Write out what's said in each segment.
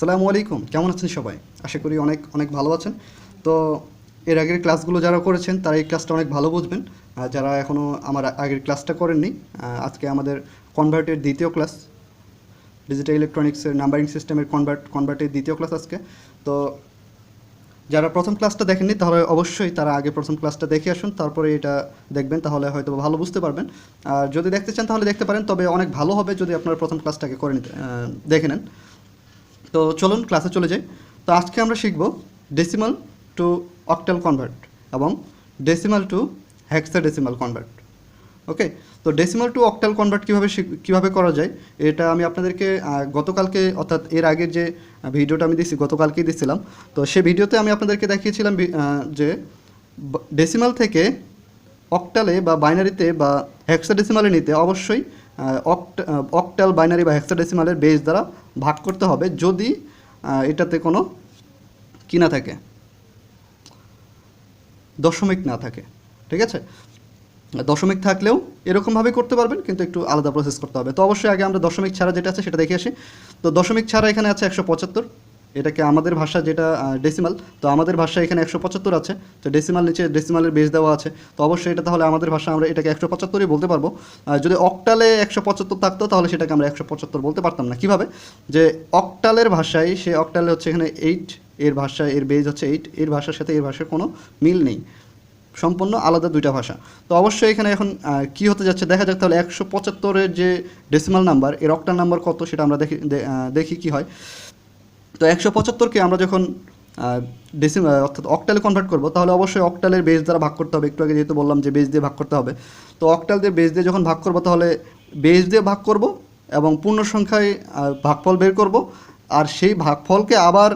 আসসালামু আলাইকুম, কেমন আছেন সবাই? আশা করি অনেক অনেক ভালো আছেন। তো এর আগের ক্লাসগুলো যারা করেছেন তারা এই ক্লাসটা অনেক ভালো বুঝবেন। আর যারা এখনও আমার আগের ক্লাসটা করেননি, আজকে আমাদের কনভার্টের দ্বিতীয় ক্লাস, ডিজিটাল ইলেকট্রনিক্সের নাম্বারিং সিস্টেমের কনভার্টের দ্বিতীয় ক্লাস আজকে। তো যারা প্রথম ক্লাসটা দেখেননি তাহলে অবশ্যই তারা আগে প্রথম ক্লাসটা দেখে আসুন, তারপরে এটা দেখবেন, তাহলে হয়তো ভালো বুঝতে পারবেন। আর যদি দেখতে চান তাহলে দেখতে পারেন, তবে অনেক ভালো হবে যদি আপনারা প্রথম ক্লাসটাকে করে নিতে দেখে নেন। তো চলুন ক্লাসে চলে যাই। তো আজকে আমরা শিখব ডেসিমাল টু অক্টাল কনভার্ট এবং ডেসিমাল টু হেক্সাডেসিমাল কনভার্ট। ওকে, তো ডেসিমাল টু অক্টাল কনভার্ট কীভাবে করা যায় এটা আমি আপনাদেরকে গতকালকে, অর্থাৎ এর আগের যে ভিডিওটা আমি দিচ্ছি গতকালকেই দিচ্ছিলাম। তো সেই ভিডিওতে আমি আপনাদেরকে দেখিয়েছিলাম যে ডেসিমাল থেকে অক্টালে বা বাইনারিতে বা হেক্সাডেসিমালে নিতে অবশ্যই অক্টাল, বাইনারি বা হেক্সাডেসিমালের বেস দ্বারা ভাগ করতে হবে, যদি এটাতে কোনো কি না থাকে, দশমিক না থাকে। ঠিক আছে, দশমিক থাকলেও এরকমভাবে করতে পারবেন, কিন্তু একটু আলাদা প্রসেস করতে হবে। তো অবশ্যই আগে আমরা দশমিক ছাড়া যেটা আছে সেটা দেখে আসি। তো দশমিক ছাড়া এখানে আছে 175, এটাকে আমাদের ভাষা যেটা ডেসিমাল, তো আমাদের ভাষায় এখানে 175 আছে। তো ডেসিমাল নিচে ডেসিমালের বেস দেওয়া আছে, তো অবশ্যই এটা তাহলে আমাদের ভাষা আমরা এটাকে 175ই বলতে পারবো। যদি অক্টালে 175 থাকতো তাহলে সেটাকে আমরা 175 বলতে পারতাম না। কীভাবে? যে অক্টালের ভাষায়, সে অক্টালে হচ্ছে এখানে 8, এর ভাষায় এর বেস হচ্ছে 8, এর ভাষার সাথে এর ভাষার কোনো মিল নেই, সম্পূর্ণ আলাদা দুইটা ভাষা। তো অবশ্যই এখানে এখন কী হতে যাচ্ছে দেখা যাক। তাহলে 175-এর যে ডেসিমাল নাম্বার, এর অক্টাল নাম্বার কত সেটা আমরা দেখি কী হয়। তো 175কে আমরা যখন অর্থাৎ অক্টালে কনভার্ট করবো, তাহলে অবশ্যই অক্টালের বেস দ্বারা ভাগ করতে হবে। একটু আগে যেহেতু বললাম যে বেস দিয়ে ভাগ করতে হবে, তো অক্টাল দিয়ে বেস দিয়ে যখন ভাগ করবো তাহলে বেস দিয়ে ভাগ করব এবং পূর্ণ সংখ্যায় ভাগফল বের করব, আর সেই ভাগফলকে আবার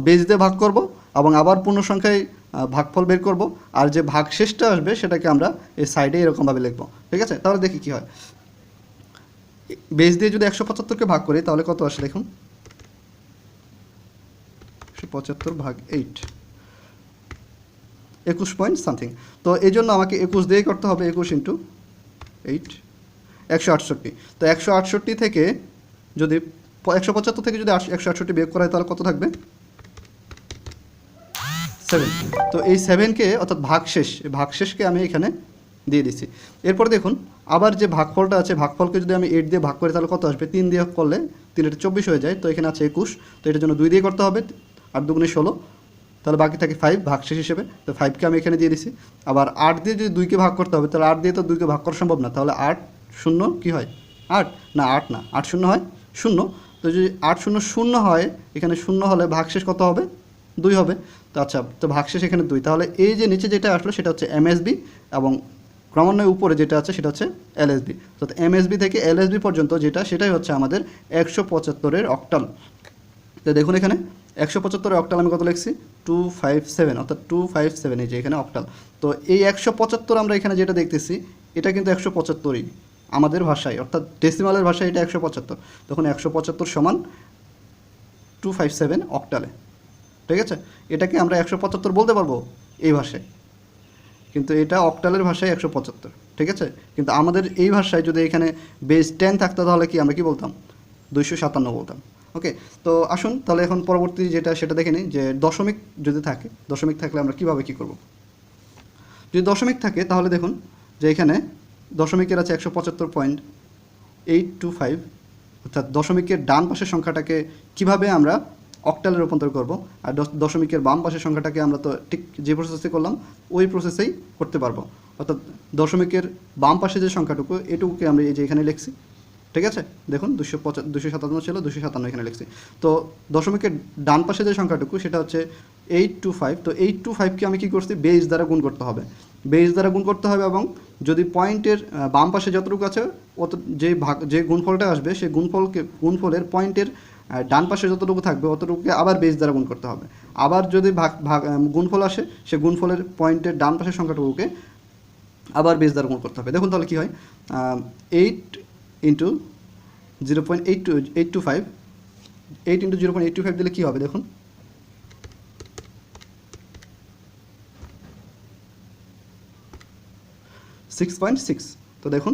বেস দিয়ে ভাগ করব এবং আবার পূর্ণ সংখ্যায় ভাগফল বের করব, আর যে ভাগশেষটা আসবে সেটাকে আমরা এই সাইডে এরকমভাবে লিখবো। ঠিক আছে, তাহলে দেখি কী হয়। বেস দিয়ে যদি 175কে ভাগ করি তাহলে কত আসে দেখুন, 175 ভাগ 8, 21 পয়েন্ট সামথিং। তো এই জন্য আমাকে 21 দিয়েই করতে হবে, 21 ইন্টু 8, 168। তো 168 থেকে যদি 175 থেকে যদি 168 বিয়োগ করা হয় তাহলে কত থাকবে? 7। তো এই 7কে অর্থাৎ ভাগশেষকে আমি এখানে দিয়ে দিচ্ছি। এরপরে দেখুন আবার যে ভাগফলটা আছে, ভাগফলকে যদি আমি 8 দিয়ে ভাগ করি তাহলে কত আসবে? 3 দিয়ে করলে 3 এটা 24 হয়ে যায়। তো এখানে আছে 21, তো এটার জন্য 2 দিয়ে করতে হবে, 8 দুগুণে 16, তাহলে বাকি থাকে 5 ভাগশেষ হিসেবে। তো 5কে আমি এখানে দিয়ে দিছি। আবার 8 দিয়ে যদি 2কে ভাগ করতে হবে, তাহলে 8 দিয়ে তো 2কে ভাগ করা সম্ভব না, তাহলে 8 শূন্য কী হয়? 8 না, 8 না, 8 শূন্য হয় 0। তো যদি 8 শূন্য 0 হয়, এখানে 0 হলে ভাগশেষ কত হবে? 2 হবে। তো আচ্ছা, তো ভাগশেষ এখানে 2, তাহলে এই যে নিচে যেটা আসলো সেটা হচ্ছে এমএসবি, এবং ক্রমান্বয়ে উপরে যেটা আছে সেটা হচ্ছে এলএসবি। তো এমএসবি থেকে এলএসবি পর্যন্ত যেটা, সেটাই হচ্ছে আমাদের 175-এর অক্টাল। তো দেখুন এখানে 175-এর অক্টাল আমি কত লিখছি? 257, অর্থাৎ 257, এই যে এখানে অক্টাল। তো এই 175 আমরা এখানে যেটা দেখতেছি এটা কিন্তু 175ই আমাদের ভাষায়, অর্থাৎ ডেসিমালের ভাষায় এটা 175। তখন 175 সমান 257 অক্টালে। ঠিক আছে, এটাকে আমরা 175 বলতে পারবো এই ভাষায়, কিন্তু এটা অক্টালের ভাষায় 175। ঠিক আছে, কিন্তু আমাদের এই ভাষায় যদি এখানে বেস 10 থাকতো তাহলে কি আমরা কি বলতাম? 257 বলতাম। ওকে, তো আসুন তাহলে এখন পরবর্তী যেটা সেটা দেখে নিই, যে দশমিক যদি থাকে, দশমিক থাকলে আমরা কীভাবে কী করব। যদি দশমিক থাকে তাহলে দেখুন যে এখানে দশমিকের আছে 175.825, অর্থাৎ দশমিকের ডান পাশের সংখ্যাটাকে কিভাবে আমরা অক্টালে রূপান্তর করব, আর দশমিকের বাম পাশের সংখ্যাটাকে আমরা তো ঠিক যে প্রসেসে করলাম ওই প্রসেসেই করতে পারবো। অর্থাৎ দশমিকের বাম পাশে যে সংখ্যাটুকু, এটুকুকে আমরা এই যে এখানে লিখছি। ঠিক আছে, দেখুন 257 ছিল, 257 এখানে লিখছি। তো দশমিকের ডান পাশে যে সংখ্যাটুকু সেটা হচ্ছে 825। তো 825কে আমি কী করছি? বেস দ্বারা গুণ করতে হবে, বেস দ্বারা গুণ করতে হবে, এবং যদি পয়েন্টের বাম পাশে যতটুকু আছে যে গুণফলটা আসবে সেই গুণফলের পয়েন্টের ডান পাশে যতটুকু থাকবে অতটুকুকে আবার বেস দ্বারা গুণ করতে হবে। আবার যদি গুণফল আসে, সে গুণফলের পয়েন্টের ডান পাশের সংখ্যাটুকুকে আবার বেস দ্বারা গুণ করতে হবে। দেখুন তাহলে কী হয়, 8 ইন্টু 0.825, 8 ইন্টু 0.825 দিলে কী হবে দেখুন, 6.6। তো দেখুন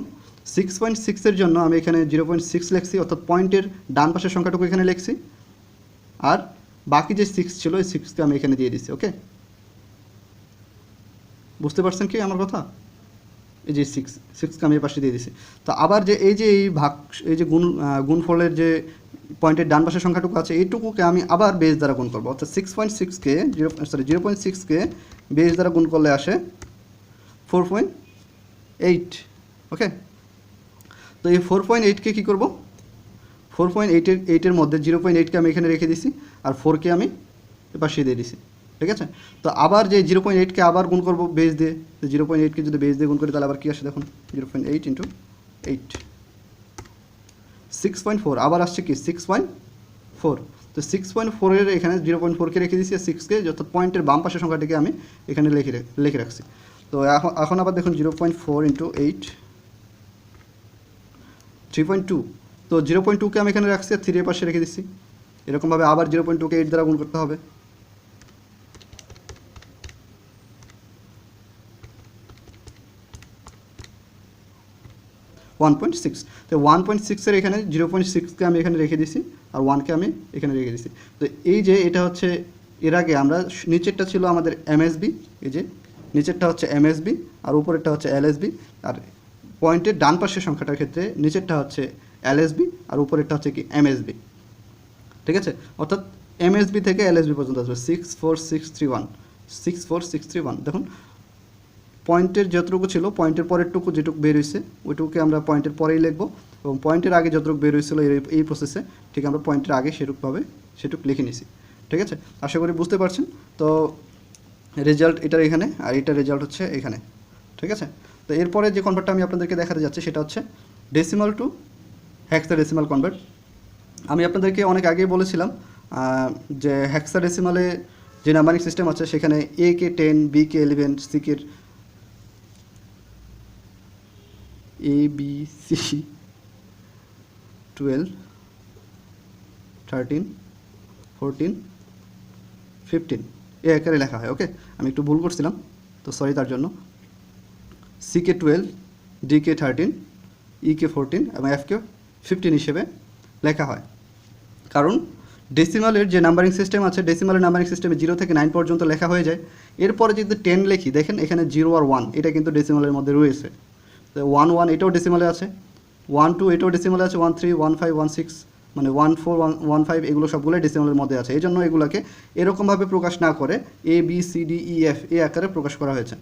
6.6-এর জন্য আমি এখানে 0.6 লিখছি, অর্থাৎ পয়েন্টের ডান পাশের সংখ্যাটুকু এখানে লিখছি, আর বাকি যে 6 ছিল এই 6কে আমি এখানে দিয়ে দিচ্ছি। ওকে, বুঝতে পারছেন কি আমার কথা? এই যে 6কে আমি এই পাশে দিয়ে দিছি। তো আবার যে এই যে এই যে গুণফলের যে পয়েন্টের ডান পাশের সংখ্যাটুকু আছে এইটুকুকে আমি আবার বেস দ্বারা গুণ করবো, অর্থাৎ 6.6কে 0.6কে বেস দ্বারা গুণ করলে আসে 4.8। ওকে, তো এই 4.8কে কী করবো, 4.8-এর মধ্যে 0.8কে আমি এখানে রেখে দিছি আর 4কে আমি পাশে দিয়ে দিছি। ঠিক আছে, তো আবার যে 0.8কে আবার গুণ করবো বেস দিয়ে, তো 0.8কে যদি বেস দিয়ে গুণ করি তাহলে আবার কী আসে দেখুন, 0.8 × 8 6.4, আবার আসছে কি 6.4। তো 6.4-এর এখানে 0.4কে রেখে দিচ্ছি আর 6কে, অর্থাৎ পয়েন্টের বাম পাশের সংখ্যাটিকে আমি এখানে লিখে রাখছি। তো এখন আবার দেখুন 0.4 × 8 3.2। তো 0.2কে আমি এখানে রাখছি আর 3-এর পাশে রেখে দিচ্ছি। এরকমভাবে আবার 0.2কে 8 দ্বারা গুণ করতে হবে। তো 1.6-এর এখানে 0.6কে আমি এখানে রেখে দিছি আর 1কে আমি এখানে রেখে দিছি। তো এই যে এটা হচ্ছে, এর আগে আমরা নিচেরটা ছিল আমাদের এমএসবি, এই যে নিচেরটা হচ্ছে এমএসবি আর উপরেরটা হচ্ছে এলএসবি, আর পয়েন্টের ডান পাশের সংখ্যাটার ক্ষেত্রে নিচেরটা হচ্ছে এলএসবি আর উপরেরটা হচ্ছে কি এমএসবি। ঠিক আছে, অর্থাৎ এমএসবি থেকে এলএসবি পর্যন্ত আসবে 64631 64631। দেখুন পয়েন্টের যতটুকু ছিল পয়েন্টের পরেরটুকু যেটুকু বের হয়েছে ওইটুকুকে আমরা পয়েন্টের পরেই লিখবো, এবং পয়েন্টের আগে যতটুকু বের হয়েছিল এই প্রসেসে ঠিক আমরা পয়েন্টের আগে সেটুকু লিখে নিছি। ঠিক আছে, আশা করি বুঝতে পারছেন। তো রেজাল্ট এটার এখানে আর এটার রেজাল্ট হচ্ছে এখানে। ঠিক আছে, তো এরপরে যে কনভার্টটা আমি আপনাদেরকে দেখাতে যাচ্ছি সেটা হচ্ছে ডেসিমাল টু হেক্সাডেসিমাল কনভার্ট। আমি আপনাদেরকে অনেক আগেই বলেছিলাম যে হেক্সাডেসিমালে যে নাম্বারিং সিস্টেম আছে সেখানে এ কে 10, বি কে 11, সি কে A B C 12 13 14 15 এ আকারে লেখা হয়। ওকে, আমি একটু ভুল করছিলাম, তো সরি তার জন্য। সি কে 12, ডি কে 13, ই কে 14 এবং এফ কে 15 হিসেবে লেখা হয়। কারণ ডেসিমালের যে নাম্বারিং সিস্টেম আছে, ডেসিমালের নাম্বারিং সিস্টেমে 0 থেকে 9 পর্যন্ত লেখা হয়ে যায়। এরপরে যদি 10 লিখি, দেখেন এখানে 0 আর 1 এটা কিন্তু ডেসিমালের মধ্যে রয়েছে। 1 এটাও ডেসিমালে আছে, 1 2 এটাও ডেসিমালে আছে, 1 3 1 5 1 6 মানে 1 4 1 5 এগুলো সবগুলোই ডেসিমালের মধ্যে আছে। এই জন্য এগুলোকে এরকমভাবে প্রকাশ না করে A B C D E F এই আকারে প্রকাশ করা হয়েছে।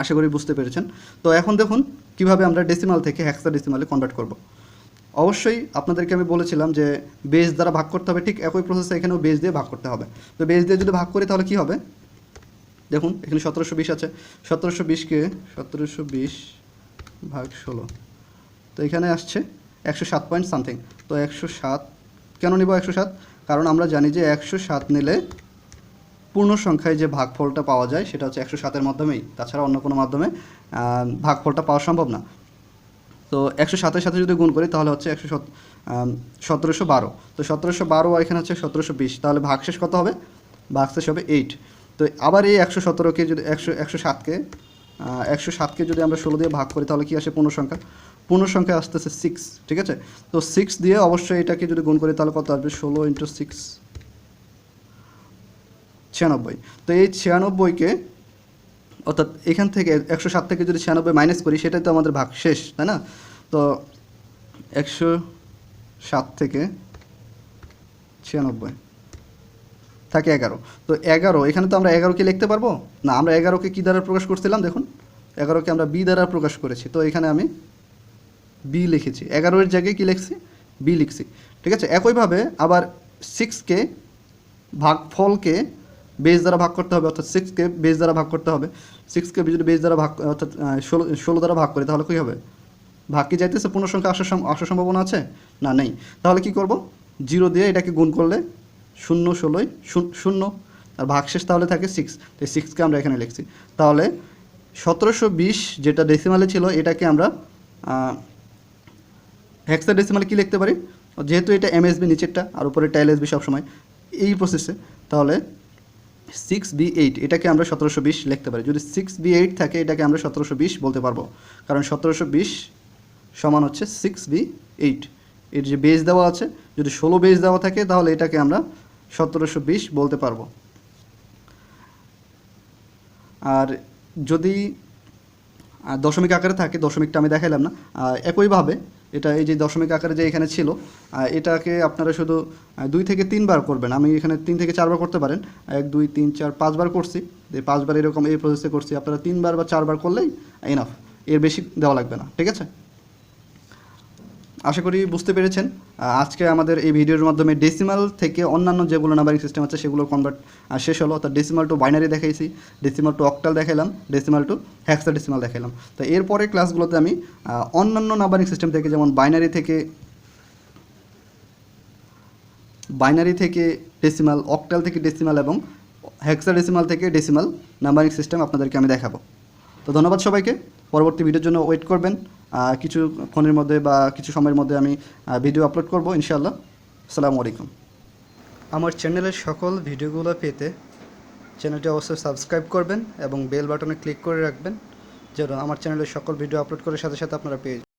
আশা করি বুঝতে পেরেছেন। তো এখন দেখুন কিভাবে আমরা ডেসিমাল থেকে হেক্সাডেসিমালে কনভার্ট করব। অবশ্যই আপনাদেরকে আমি বলেছিলাম যে বেস দ্বারা ভাগ করতে হবে, ঠিক একই প্রসেসে এখানেও বেস দিয়ে ভাগ করতে হবে। তো বেস দিয়ে যদি ভাগ করি তাহলে কী হবে, দেখুন এখানে 1720 আছে, 1720কে 1720 ভাগ 16, তো এখানে আসছে 107 পয়েন্ট সামথিং। তো 107 কেন নিব 107? কারণ আমরা জানি যে 107 নিলে পূর্ণ সংখ্যায় যে ভাগফলটা পাওয়া যায় সেটা হচ্ছে 107-এর মাধ্যমেই, তাছাড়া অন্য কোনো মাধ্যমে ভাগফলটা পাওয়া সম্ভব না। তো 107-এর সাথে যদি গুণ করি তাহলে হচ্ছে 1712। তো 1712 আর এখানে হচ্ছে 1720, তাহলে ভাগশেষ কত হবে? ভাগশেষ হবে 8। তো আবার এই 117কে যদি 107কে যদি আমরা 16 দিয়ে ভাগ করি তাহলে কি আসে? পূর্ণ সংখ্যা আসতেছে 6। ঠিক আছে, তো 6 দিয়ে অবশ্যই এটাকে যদি গুণ করি তাহলে কত আসবে? 16 × 6 96। তো এই 96কে অর্থাৎ এখান থেকে 107 থেকে যদি 96 মাইনাস করি সেটাই তো আমাদের ভাগ শেষ, তাই না? তো 107 থেকে 96 থাকে 11। তো 11 এখানে তো আমরা 11কে লিখতে পারবো না, আমরা 11কে কী দ্বারা প্রকাশ করছিলাম? দেখুন 11কে আমরা বি দ্বারা প্রকাশ করেছি। তো এখানে আমি বি লিখেছি, 11-এর জায়গায় কী লিখছি? বি লিখছি। ঠিক আছে, একইভাবে আবার 6কে ভাগফলকে বেস দ্বারা ভাগ করতে হবে, অর্থাৎ 6কে বেস দ্বারা ভাগ করতে হবে। 6কে যদি বেস দ্বারা ভাগ অর্থাৎ 16 দ্বারা ভাগ করি তাহলে কী হবে? ভাগ কি যাইতেছে? পূর্ণ সংখ্যা আসার সম্ভাবনা আছে না? নেই। তাহলে কি করব? 0 দিয়ে এটাকে গুণ করলে 0 16 0 আর ভাগশেষ তাহলে থাকে 6। তো 6কে আমরা এখানে লিখছি। তাহলে 1720 যেটা ডেসিমালে ছিল এটাকে আমরা হেক্সাডেসিমালে কি লিখতে পারি? যেহেতু এটা এমএসবি নিচেরটা আর উপরেরটা এলএসবি সবসময় এই প্রসেসে, তাহলে 6B8 এটাকে আমরা 1720 লিখতে পারি। যদি 6B8 থাকে এটাকে আমরা 1720 বলতে পারবো, কারণ 1720 সমান হচ্ছে 6B8। এর যে বেস দেওয়া আছে, যদি 16 বেস দেওয়া থাকে তাহলে এটাকে আমরা 1720 বলতে পারবো। আর যদি দশমিক আকারে থাকে, দশমিকটা আমি দেখাইলাম না, একইভাবে এটা এই যে দশমিক আকারে যে এখানে ছিল, এটাকে আপনারা শুধু 2 থেকে 3 বার করবেন। আমি এখানে 3 থেকে 4 বার করতে পারেন, 1 2 3 4 5 বার করছি, 5 বার এরকম এই প্রসেসে করছি। আপনারা 3 বার বা 4 বার করলেই এনাফ, এর বেশি দেওয়া লাগবে না, ঠিক আছে? আশা করি বুঝতে পেরেছেন। আজকে আমাদের এই ভিডিওর মাধ্যমে ডেসিমাল থেকে অন্যান্য যেগুলো নাম্বারিং সিস্টেম আছে সেগুলো কনভার্ট শেষ হলো। অর্থাৎ ডেসিমাল টু বাইনারি দেখাইছি, ডেসিমাল টু অক্টাল দেখাইলাম, ডেসিমাল টু হেক্সাডেসিমাল দেখাইলাম। তো এরপরে ক্লাসগুলোতে আমি অন্যান্য নাম্বারিং সিস্টেম থেকে, যেমন বাইনারি থেকে ডেসিমাল, অক্টাল থেকে ডেসিমাল এবং হেক্সাডেসিমাল থেকে ডেসিমাল নাম্বারিং সিস্টেম আপনাদেরকে আমি দেখাবো। তো ধন্যবাদ সবাইকে। পরবর্তী ভিডিওর জন্য ওয়েট করবেন। কিছুক্ষণের মধ্যে বা কিছু সময়ের মধ্যে আমি ভিডিও আপলোড করব ইনশাআল্লাহ। আসসালামু আলাইকুম। আমার চ্যানেলের সকল ভিডিওগুলো পেতে চ্যানেলটি অবশ্যই সাবস্ক্রাইব করবেন এবং বেল বাটনে ক্লিক করে রাখবেন, যেন আমার চ্যানেলের সকল ভিডিও আপলোড করার সাথে সাথে আপনারা পেয়ে